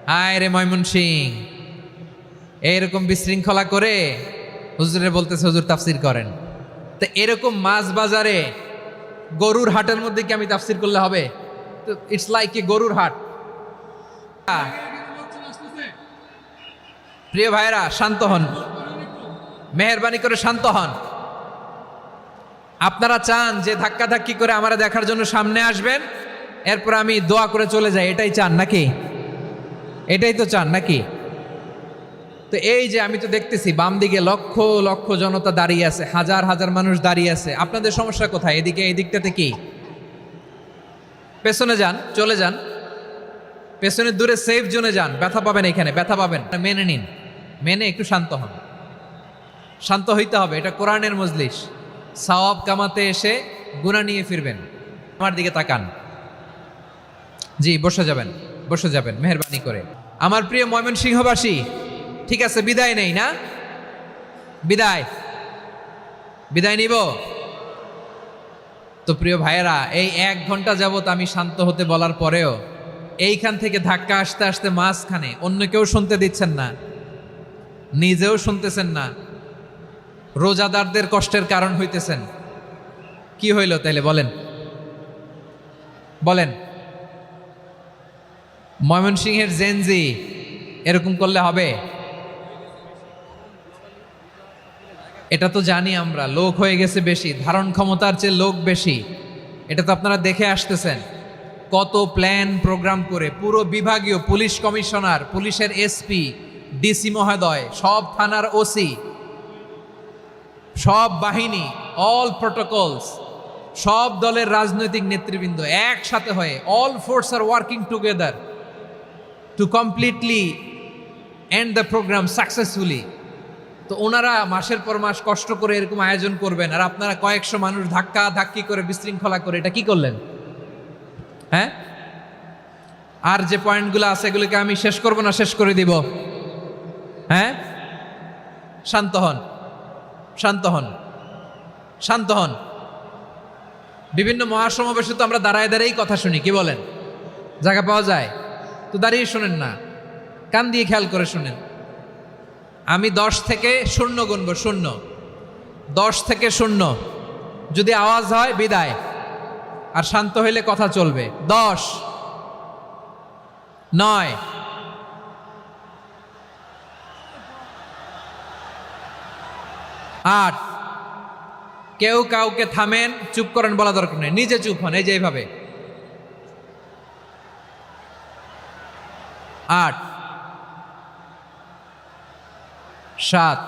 হায় রে ময়মনসিং, এইরকম বিশৃঙ্খলা করে হুজুরে বলতেছে হুজুর তাফসির করেন। তো এরকম মাছ বাজারে গরুর হাটের মধ্যে কি আমি তাফসির করলে হবে? তো ইটস লাইক এ গরুর হাট। প্রিয় ভাইরা শান্ত হন, মেহেরবানি করে শান্ত হন। আপনারা চান যে ধাক্কাধাক্কি করে আমারা দেখার জন্য সামনে আসবেন, এরপর আমি দোয়া করে চলে যাই, এটাই চান নাকি? এটাই তো চান নাকি? তো এই যে আমি তো দেখতেছি বাম দিকে লক্ষ লক্ষ জনতা দাঁড়িয়ে আছে, হাজার হাজার মানুষ দাঁড়িয়ে আছে। আপনাদের সমস্যা কোথায়? এদিকে এই দিকটাতে কি? পেছনে যান, চলে যান, পেছনে দূরে সেফ জোনে যান। ব্যথা পাবেন, এখানে ব্যথা পাবেন। মেনে নিন, মেনে একটু শান্ত হন। শান্ত হইতে হবে, এটা কোরআনের মজলিস। সওয়াব কামাতে এসে গুনাহ নিয়ে ফিরবেন। আমার দিকে তাকান। জি, বসে যাবেন, বসে যাবেন মেহেরবানি করে। আমার প্রিয় ময়মনসিংহবাসী, ঠিক আছে, বিদায় নেই না? বিদায় বিদায় নিব তো। প্রিয় ভাইয়েরা, এই 1 ঘন্টা যাবত আমি শান্ত হতে বলার পরেও এইখান থেকে ধাক্কা আসতে আসতে মাঝখানে অন্য কেউ শুনতে দিচ্ছেন না, নিজেও শুনতেছেন না, রোজাদারদের কষ্টের কারণ হইতেছেন। কি হইল তাইলে বলেন? বলেন, ময়মনসিংহের জেনজি এরকম করলে হবে? এটা তো জানি আমরা, লোক হয়ে গেছে বেশি, ধারণ ক্ষমতার চেয়ে লোক বেশি। এটা তো আপনারা দেখে আসতেছেন। কত প্ল্যান প্রোগ্রাম করে পুরো বিভাগীয় পুলিশ কমিশনার, পুলিশের এসপি, ডিসি মহোদয়, সব থানার ওসি, সব বাহিনী, অল প্রোটোকলস, সব দলের রাজনৈতিক নেতৃবৃন্দ একসাথে হয়ে, all force are working together to completely end the program successfully. তো ওনারা মাসের পর মাস কষ্ট করে এরকম আয়োজন করবেন, আর আপনারা কয়েকশো মানুষ ধাক্কা ধাক্কি করে বিশৃঙ্খলা করে এটা কি করলেন? হ্যাঁ, আর যে পয়েন্টগুলো আছে এগুলোকে আমি শেষ করব না শেষ করে দিব? হ্যাঁ, শান্ত হন, শান্ত হন, শান্ত হন। বিভিন্ন মহাসমাবেশে তো আমরা দাঁড়ায় দাঁড়িয়েই কথা শুনি, কি বলেন? জায়গা পাওয়া যায় তো দাঁড়িয়ে শোনেন না, কান দিয়ে খেয়াল করে শুনেন। আমি 10 থেকে 0 গুনবো, 0, 10 থেকে 0। যদি আওয়াজ হয় বিদায়, আর শান্ত হইলে কথা চলবে। 10, 9, 8। কেউ কাউকে থামেন, চুপ করেন বলা দরকার নেই, নিজে চুপ হন, এই যে এইভাবে। 8, 7,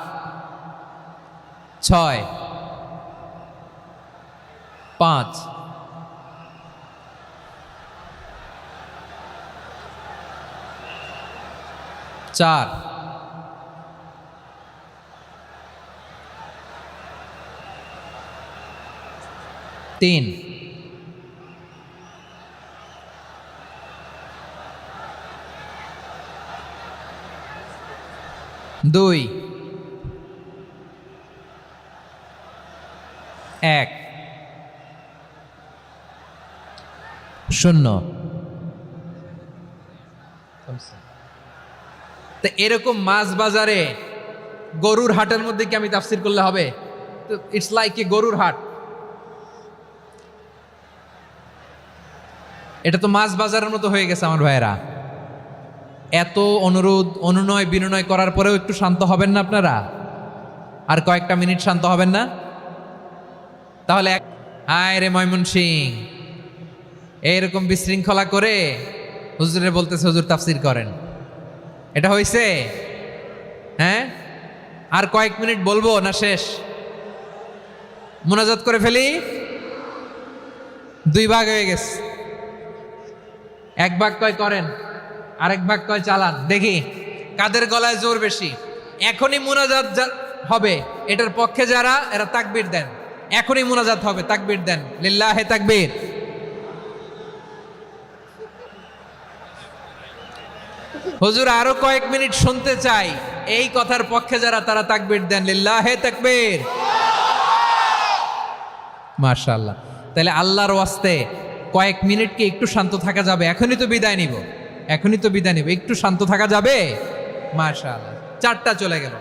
6, 5, 4, 3, 2, 1, 0। তো এরকম মাছ বাজারে গরুর হাটের মধ্যে কি আমি তাফসির করলে হবে? তো ইটস লাইক এ গরুর হাট। এটা তো মাছ বাজারের মতো হয়ে গেছে আমার ভাইয়েরা। এত অনুরোধ, অনুনয় বিনয় করার পরেও একটু শান্ত হবেন না আপনারা? আর কয়েকটা মিনিট শান্ত হবেন না? তাহলে হায় রে ময়মনসিং, এইরকম বিশৃঙ্খলা করে হুজুরে বলতেছে হুজুর তাফসির করেন, এটা হইছে? হ্যাঁ, আর কয়েক মিনিট বলবো না শেষ? মুনাজাত করে ফেলি। 2 ভাগ হয়ে গেছে। 1 ভাগ কয় করেন, আরেক ভাগ কয় চালান। দেখি কাদের গলায় জোর বেশি। এখনই মুনাজাত হবে, এটার পক্ষে যারা, এরা তাকবীর দেন। এখনই মুনাজাত হবে, তাকবীর দেন, লিল্লাহে তাকবীর। হুজুর আরো কয়েক মিনিট শুনতে চাই, এই কথার পক্ষে যারা, তারা তাকবীর দেন, লিল্লাহে তাকবীর। মাশাআল্লাহ। তাহলে আল্লাহর ওয়াস্তে কয়েক মিনিট কি একটু শান্ত থাকা যাবে? এখনই তো বিদায় নিব। এখনই তো বিদায় নেব, একটু শান্ত থাকা যাবে? মাশাআল্লাহ, 4টা চলে গেল।